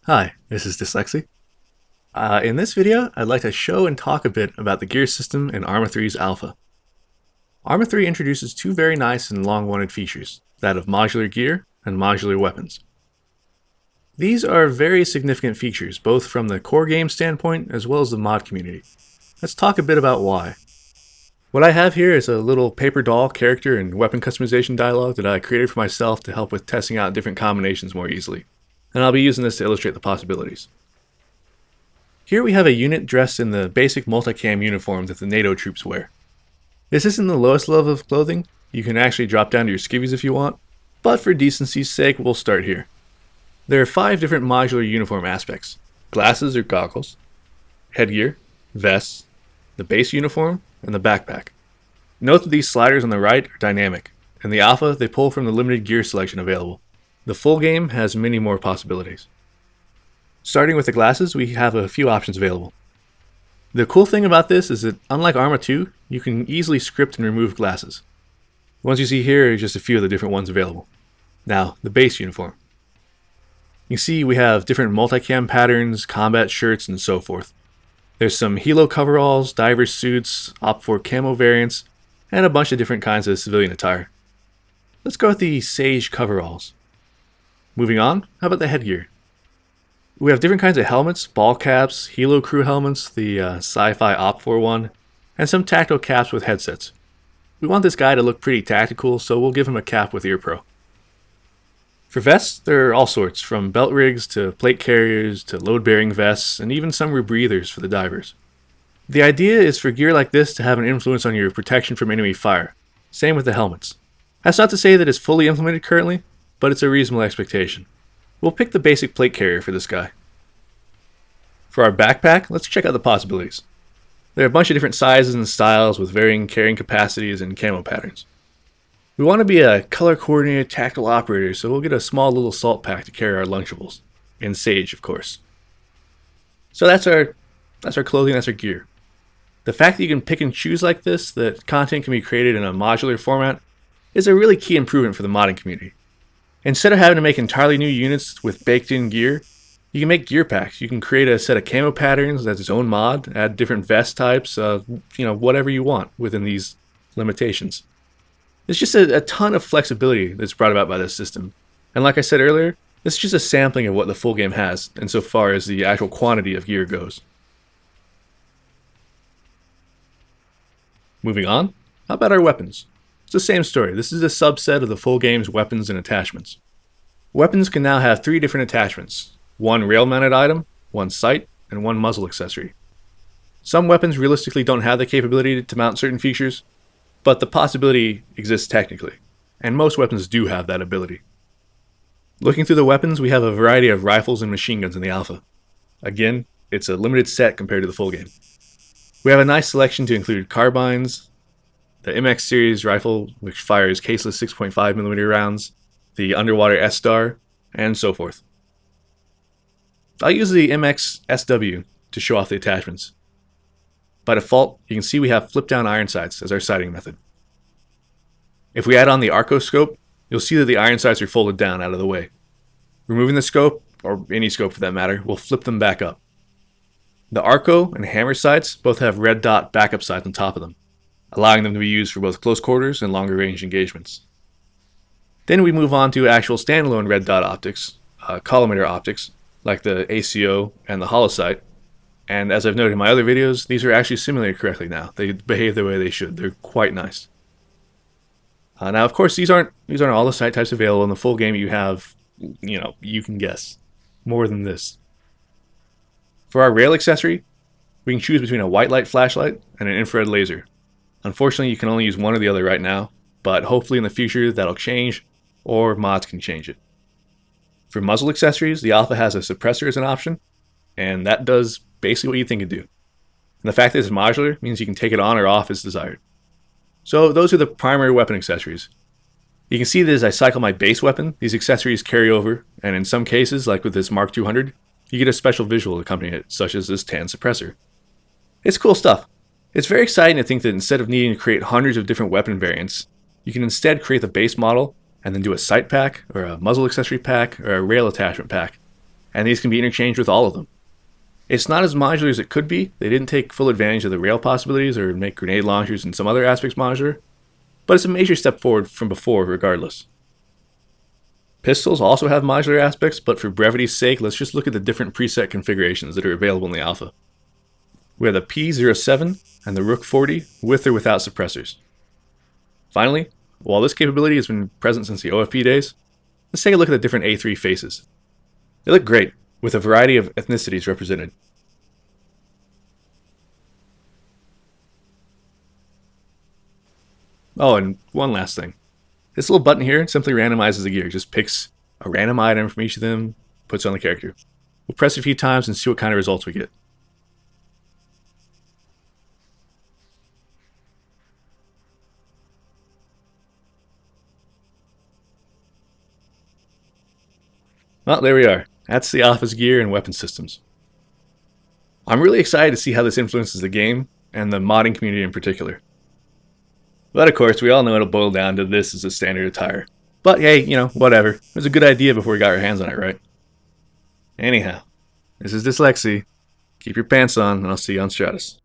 Hi, this is Dslyecxi. In this video, I'd like to show and talk a bit about the gear system in Arma 3's alpha. Arma 3 introduces two very nice and long-wanted features, that of modular gear and modular weapons. These are very significant features, both from the core game standpoint as well as the mod community. Let's talk a bit about why. What I have here is a little paper doll character and weapon customization dialogue that I created for myself to help with testing out different combinations more easily, and I'll be using this to illustrate the possibilities. Here we have a unit dressed in the basic multicam uniform that the NATO troops wear. This isn't the lowest level of clothing, you can actually drop down to your skivvies if you want, but for decency's sake we'll start here. There are 5 different modular uniform aspects: glasses or goggles, headgear, vests, the base uniform, and the backpack. Note that these sliders on the right are dynamic. In the alpha, they pull from the limited gear selection available. The full game has many more possibilities. Starting with the glasses, we have a few options available. The cool thing about this is that, unlike Arma 2, you can easily script and remove glasses. The ones you see here are just a few of the different ones available. Now, the base uniform. You can see we have different multicam patterns, combat shirts, and so forth. There's some helo coveralls, diver suits, OPT4 camo variants, and a bunch of different kinds of civilian attire. Let's go with the Sage coveralls. Moving on, how about the headgear? We have different kinds of helmets, ball caps, helo crew helmets, the sci-fi OPT4 one, and some tactical caps with headsets. We want this guy to look pretty tactical, so we'll give him a cap with ear pro. For vests, there are all sorts, from belt rigs to plate carriers to load-bearing vests, and even some rebreathers for the divers. The idea is for gear like this to have an influence on your protection from enemy fire. Same with the helmets. That's not to say that it's fully implemented currently, but it's a reasonable expectation. We'll pick the basic plate carrier for this guy. For our backpack, let's check out the possibilities. There are a bunch of different sizes and styles with varying carrying capacities and camo patterns. We want to be a color-coordinated tactical operator, so we'll get a small little salt pack to carry our Lunchables. In Sage, of course. So that's our clothing, that's our gear. The fact that you can pick and choose like this, that content can be created in a modular format, is a really key improvement for the modding community. Instead of having to make entirely new units with baked-in gear, you can make gear packs. You can create a set of camo patterns that's its own mod, add different vest types, whatever you want within these limitations. There's just a ton of flexibility that's brought about by this system. And like I said earlier, this is just a sampling of what the full game has, insofar as the actual quantity of gear goes. Moving on, how about our weapons? It's the same story. This is a subset of the full game's weapons and attachments. Weapons can now have 3 different attachments: 1 rail-mounted item, 1 sight, and 1 muzzle accessory. Some weapons realistically don't have the capability to mount certain features, but the possibility exists technically, and most weapons do have that ability. Looking through the weapons, we have a variety of rifles and machine guns in the alpha. Again, it's a limited set compared to the full game. We have a nice selection to include carbines, the MX series rifle, which fires caseless 6.5mm rounds, the underwater S-Star, and so forth. I'll use the MX SW to show off the attachments. By default, you can see we have flip-down iron sights as our sighting method. If we add on the Arco scope, you'll see that the iron sights are folded down out of the way. Removing the scope, or any scope for that matter, will flip them back up. The Arco and Hammer sights both have red dot backup sights on top of them, allowing them to be used for both close quarters and longer range engagements. Then we move on to actual standalone red dot optics, collimator optics, like the ACO and the holosight. And as I've noted in my other videos, these are actually simulated correctly now. They behave the way they should. They're quite nice. Now, of course, these aren't all the sight types available in the full game. You have, you can guess, more than this. For our rail accessory, we can choose between a white light flashlight and an infrared laser. Unfortunately, you can only use one or the other right now, but hopefully in the future that'll change, or mods can change it. For muzzle accessories, the alpha has a suppressor as an option, and that does basically what you think it'd do. And the fact that it's modular means you can take it on or off as desired. So those are the primary weapon accessories. You can see that as I cycle my base weapon, these accessories carry over, and in some cases, like with this Mark 200, you get a special visual accompanying it, such as this tan suppressor. It's cool stuff. It's very exciting to think that instead of needing to create hundreds of different weapon variants, you can instead create the base model and then do a sight pack, or a muzzle accessory pack, or a rail attachment pack. and these can be interchanged with all of them. It's not as modular as it could be. They didn't take full advantage of the rail possibilities or make grenade launchers and some other aspects modular, but it's a major step forward from before regardless. Pistols also have modular aspects, but for brevity's sake, let's just look at the different preset configurations that are available in the alpha. We have the P07 and the Rook 40 with or without suppressors. Finally, while this capability has been present since the OFP days, let's take a look at the different A3 faces. They look great, with a variety of ethnicities represented. Oh, and one last thing. This little button here simply randomizes the gear. It just picks a random item from each of them, puts it on the character. We'll press it a few times and see what kind of results we get. Well, there we are. That's the alpha's gear and weapon systems. I'm really excited to see how this influences the game, and the modding community in particular. But of course, we all know it'll boil down to this as a standard attire. But hey, whatever. It was a good idea before we got our hands on it, right? Anyhow, this is Dslyecxi. Keep your pants on, and I'll see you on Stratus.